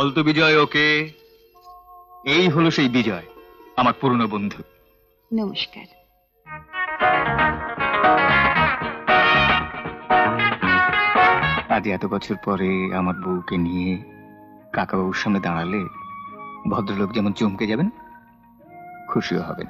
বলতো বিজয় ওকে। এই হলো সেই বিজয়, আমার পুরনো বন্ধু। নমস্কার। আজ এত বছর পরে আমার বউকে নিয়ে কাকাবাবুর সামনে দাঁড়ালে ভদ্রলোক যেমন চমকে যাবেন, খুশিও হবেন।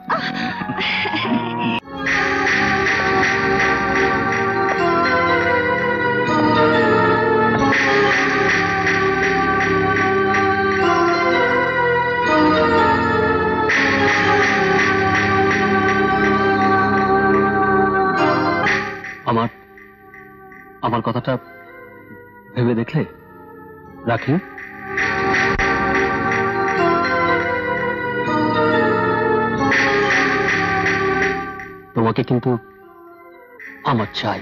আমার কথাটা ভেবে দেখলে রাখি? তোমাকে কিন্তু আমার চাই।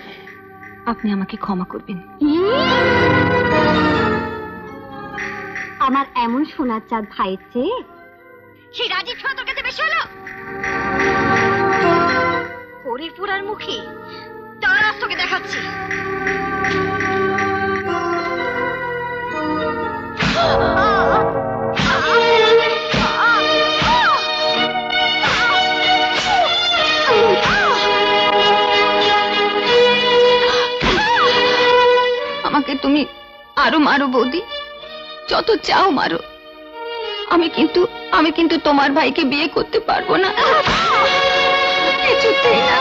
আপনি আমাকে ক্ষমা করবেন। আমার এমন সোনার চাঁদ ভাইয়ের চেয়ে সেই রাজীব ছোঁয়া তোর কাছে বেশি হলো? হরিপুরার মুখে তার আজ তোকে দেখাচ্ছি। আমাকে তুমি আরো মারো বৌদি, যত চাও মারো। আমি কিন্তু তোমার ভাইকে বিয়ে করতে পারবো না, কিছুতেই না।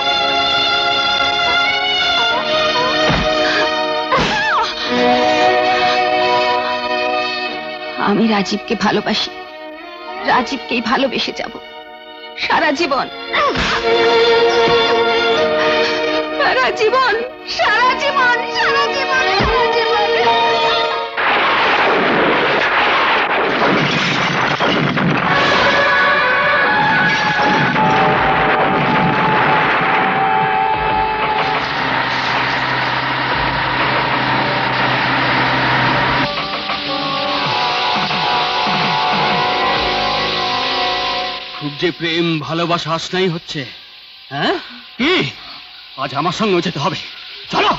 আমি রাজীবকে ভালোবাসি, রাজীবকেই ভালোবেসে যাব সারা জীবন, সারা জীবন, সারা জীবন, সারা জীবন, সারা জীবন। খুব যে প্রেম ভালোবাসা আসনাই হচ্ছে। হ্যাঁ কি আজ আমার সঙ্গে যেতে হবে, চলো।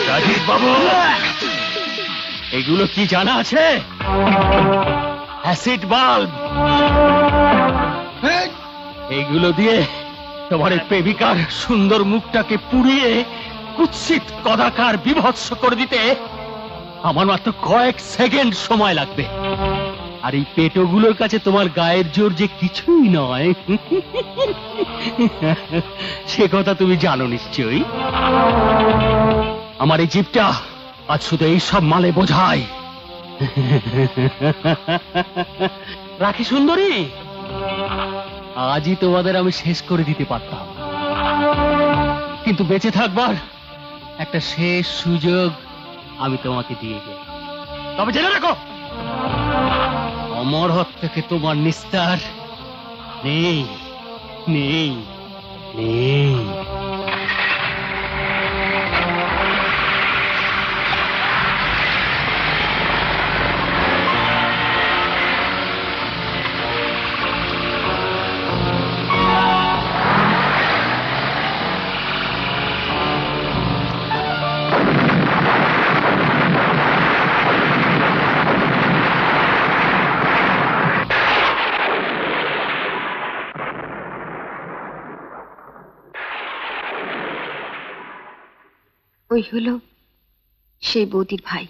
রাজীব বাবু, এগুলো কি জানা আছে? Acid bulb. এইগুলো দিয়ে তোমার এই প্রেমিকার সুন্দর মুখটাকে পুড়িয়ে কুৎসিত কদাকার বিভৎস করে দিতে আমার মাত্র কয়েক সেকেন্ড সময় লাগবে। আর এই পেটোগুলোর কাছে তোমার গায়ের জোর যে কিছুই নয়, সে কথা তুমি জানো নিশ্চয়ই। আমার এই জিপটা আজ শুধু এই সব মালে বোঝায়। রাখি সুন্দরী, আজই তোমাদের আমি শেষ করে দিতে পারতাম, কিন্তু বেঁচে থাকবার একটা শেষ সুযোগ আমি তোমাকে দিয়ে গেলাম। তবে জেনে রাখো, অমর হাত থেকে তোমার নিস্তার নেই, নেই, নেই। ওই হলো সেই বৌদির ভাই,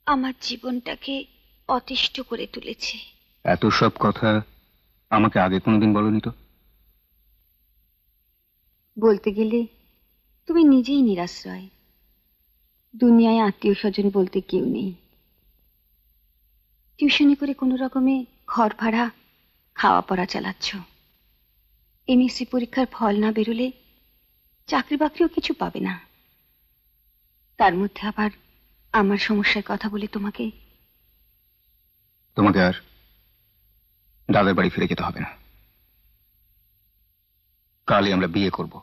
আমার জীবনটাকে অতিষ্ঠ করে তুলেছে। এত সব কথা আমাকে আগে কোনোদিন বলনি তো। বলতে গেলে তুমি নিজেই নিরাশ্রয়, দুনিয়ায় আত্মীয় স্বজন বলতে কেউ নেই। টিউশনি করে কোনো রকমে ঘর ভাড়া খাওয়া পড়া চালাচ্ছ। এমএসসি পরীক্ষার ফল না বেরোলে চাকরি বাকরিও কিছু পাবে না। তার মধ্যে আবার আমার সমস্যার কথা বলে তোমাকে তোমাকে আর দাদার বাড়ি ফিরে যেতে হবে না। কালই আমরা বিয়ে করব।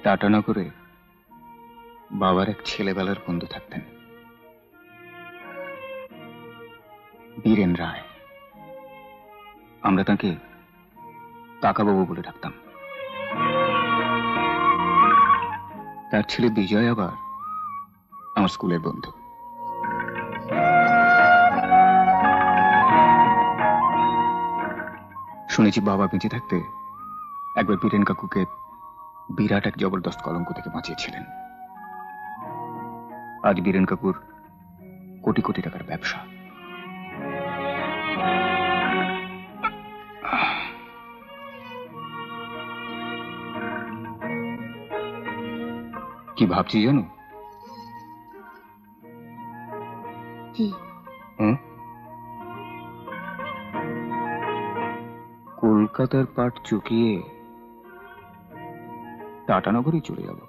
টাটানগরে বাবার এক ছেলেবেলার বন্ধু থাকতেন, বীরেন রায়। আমরা তাকে কাকাবাবু বলে ডাকতাম। তার ছেলে বিজয় আবার আমার স্কুলের বন্ধু। শুনেছি বাবা বেঁচে থাকতে একবার বীরেন কাকুকে বিরাট এক জবরদস্ত কলঙ্ক থেকে বাঁচিয়েছিলেন। আজ বীরেন কাকুর কোটি কোটি টাকার ব্যবসা। কি ভাবছি জানো? কি? কলকাতার পাট চুকিয়ে টাটানগরই চলে যাব।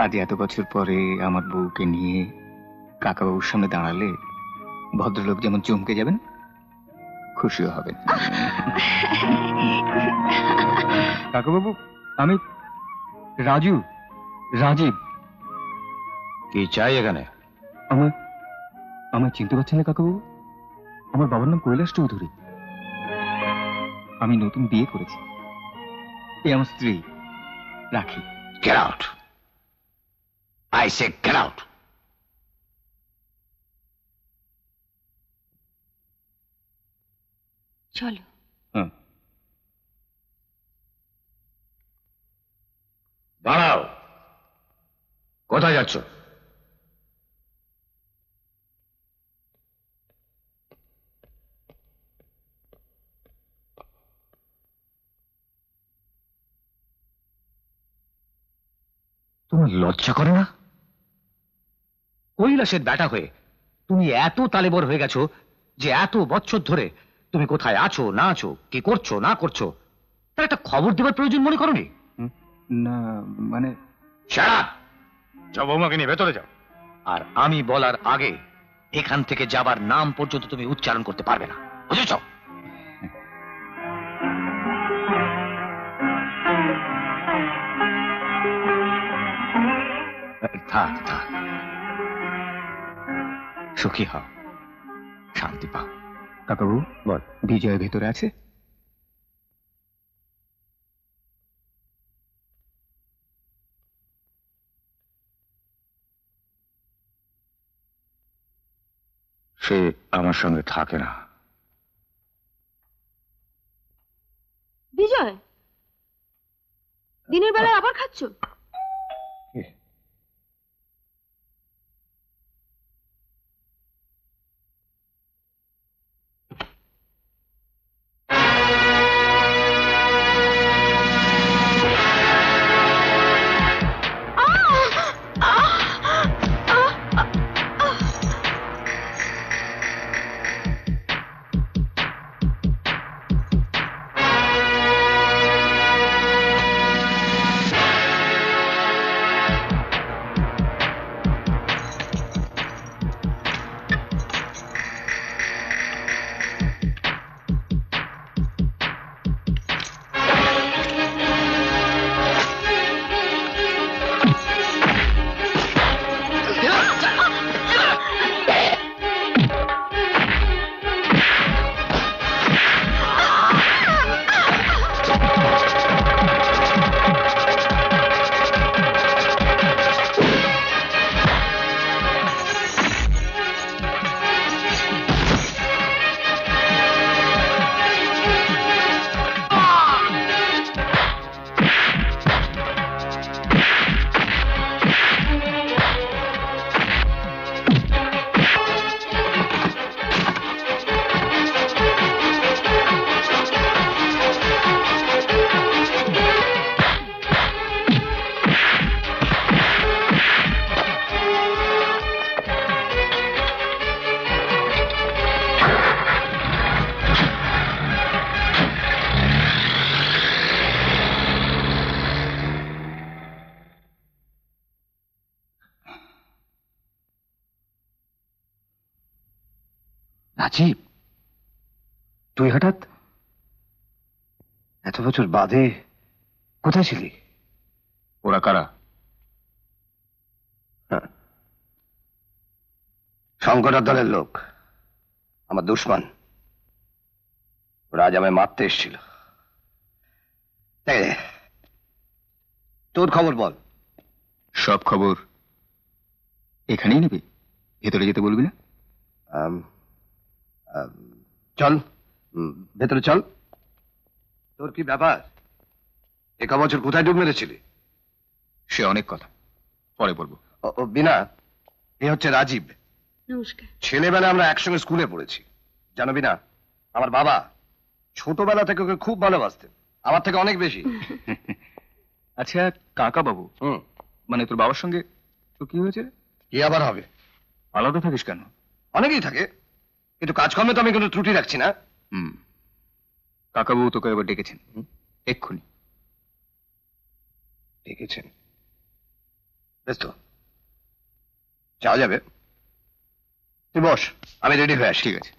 আজ এত বছর পরে আমার বউকে নিয়ে কাকাবাবুর সামনে দাঁড়ালে ভদ্রলোক যেমন চমকে যাবেন, খুশিও হবেন। কাকাবাবু, আমি রাজীব। কি চাই এখানে? আমার চিনতে পারছেন না কাকাবাবু? আমার বাবার নাম কৈলাস চৌধুরী। আমি নতুন বিয়ে করেছি। এ আমার স্ত্রী রাখি। Get out! I say get out! চলো। দাঁড়াও, কোথায় যাচ্ছ? তোমার লজ্জা করে না? কৈলাসের ব্যাটা হয়ে তুমি এত তালেবর হয়ে গেছো যে এত বছর ধরে তুমি কোথায় আছো না আছো, কি করছো না করছো, তার একটা খবর দেবার প্রয়োজন মনে করোনি? না মানে যাও, বৌমাকে নিয়ে ভেতরে যাও। আর আমি বলার আগে এখান থেকে যাবার নাম পর্যন্ত তুমি উচ্চারণ করতে পারবে না, বুঝেছ? থাক থাক, সুখী হও, শান্তি পাও। কাকাবাবু, বল। বিজয় ভেতরে আছে? সে আমার সঙ্গে থাকে না। বিজয়, দিনের বেলায় আবার খাচ্ছ? রাজীব, তুই হঠাৎ এত বছর বাদে কোথায় ছিলি? ওরা কারা? শঙ্কর দলের লোক, আমার দুশ্মন। ওরা আজ আমায় মারতে এসেছিল। তোর খবর বল। সব খবর এখানেই নিবি, ভেতরে যেতে বলবি না? চল ভেতরে চল। তোর কি ব্যাপার? এক বছর কোথায় ডুব মেরেছিলি? সে অনেক কথা, পরে বলবো। ও বিনা, এ হচ্ছে রাজীব। নমস্কার। ছেলেবেলা আমরা একসঙ্গে স্কুলে পড়েছি, জানো বিনা। আমার বাবা ছোটবেলা থেকে ওকে খুব ভালোবাসতেন, আমার থেকে অনেক বেশি। আচ্ছা কাকা বাবু, মানে তোর বাবার সঙ্গে তো কি হয়েছে? কি আবার হবে? আলাদা থাকিস কেন? অনেকেই থাকে, কিন্তু কাজকর্মে তো আমি কোনো ত্রুটি রাখছি না। কাকাবাবু তোকে এবার ডেকেছেন এক্ষুনি। ডেকেছেন? বেশ তো, যাওয়া যাবে। তুই বস, আমি রেডি হয়ে আসি। ঠিক আছে।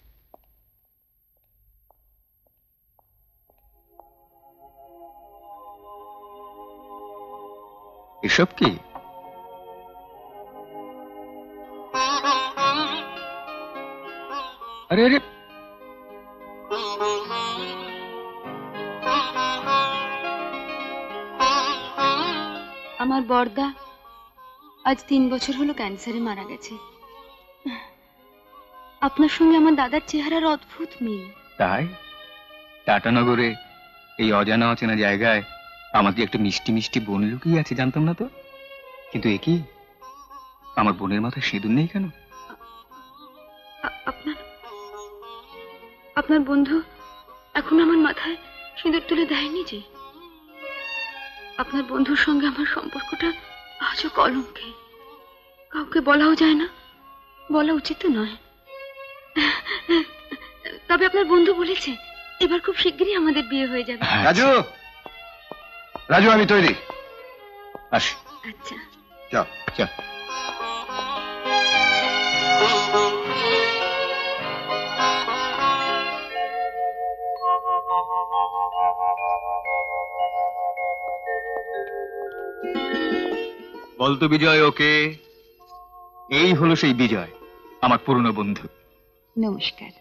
এসব কি? আরে আরে, আমার বড়দা আজ 3 বছর হলো ক্যান্সারে মারা গেছে। আপনার সঙ্গে আমার দাদার চেহারার অদ্ভুত মিল। তাই? টাটানগরে এই অজানা অচেনা জায়গায় আমাকে একটা মিষ্টি মিষ্টি বোন লুকিয়ে আছে, জানতাম না তো। কিন্তু এ কি, আমার বোনের মাথায় সিঁদুর নেই কেন? আপনার বন্ধু এখন আমার মাথায় সিঁদুর তুলে দেয়নি যে। আপনার বন্ধুর সঙ্গে আমার সম্পর্কটা আজও কলঙ্কে, কাউকে বলাও যায় না, বলা উচিত নয়। তবে আপনার বন্ধু বলেছে এবার খুব শিগগিরই আমাদের বিয়ে হয়ে যাবে। রাজু, রাজু আমি তৈরি। আসি। আচ্ছা চল চল। বলতো বিজয়, ওকে? এই হলো সেই বিজয়, আমার পুরনো বন্ধু। নমস্কার।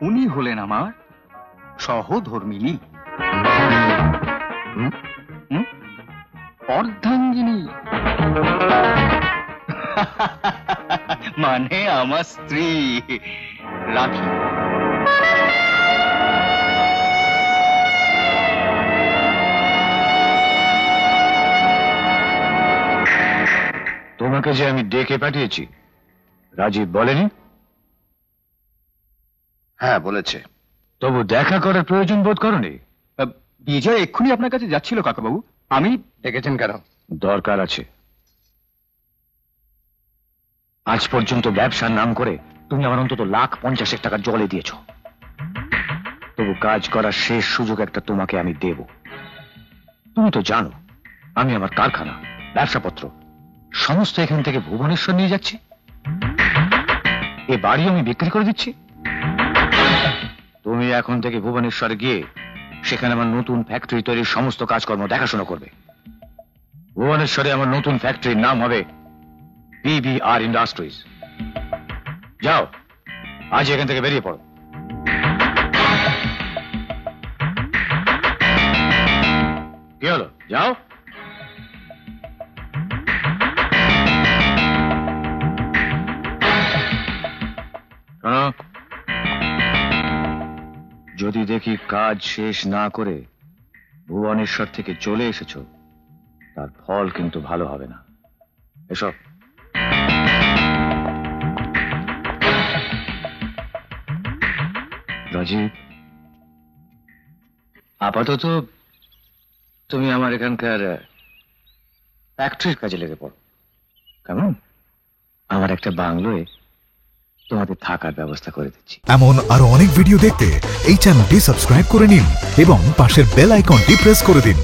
উনি হলেন আমার সহধর্মিনী, অর্ধাঙ্গিনী, মানে আমার স্ত্রী রাখি। তোমাকে যে আমি ডেকে পাঠিয়েছি, রাজীব বলেনি? হ্যাঁ বলেছে। তবু দেখা করার প্রয়োজন বোধ করনি? বিজয় এক্ষুনি আপনার কাছে যাচ্ছিল কাকাবাবু। আমি ডেকেছেন কেন? দরকার আছে। আজ পর্যন্ত ব্যবসার নাম করে তুমি আমার অন্তত 1,50,000 টাকা জলে দিয়েছ। তবু কাজ করার শেষ সুযোগ একটা তোমাকে আমি দেব। তুমি তো জানো আমি আমার কারখানা, ব্যবসাপত্র সমস্ত এখান থেকে ভুবনেশ্বর নিয়ে যাচ্ছি। এ বাড়ি আমি বিক্রি করে দিচ্ছি। তুমি এখন থেকে ভুবনেশ্বরে গিয়ে সেখানে আমার নতুন ফ্যাক্টরি তৈরির সমস্ত কাজকর্ম দেখাশোনা করবে। ভুবনেশ্বরে আমার নতুন ফ্যাক্টরির নাম হবে PBR ইন্ডাস্ট্রিজ। যাও, আজ এখান থেকে বেরিয়ে পড়ো। কি হলো, যাও। যদি দেখি কাজ শেষ না করে ভুবনেশ্বর থেকে চলে এসেছো, তার ফল কিন্তু ভালো হবে না। এসব রাজীব, আপাতত তুমি আমার এখানকার ফ্যাক্টরির কাজে লেগে পড়ো, কেমন? আমার একটা বাংলোয় তোমাদের থাকার ব্যবস্থা করে দিচ্ছি। এমন আরো অনেক ভিডিও দেখতে এই চ্যানেলটি সাবস্ক্রাইব করে নিন এবং পাশের বেল আইকনটি প্রেস করে দিন।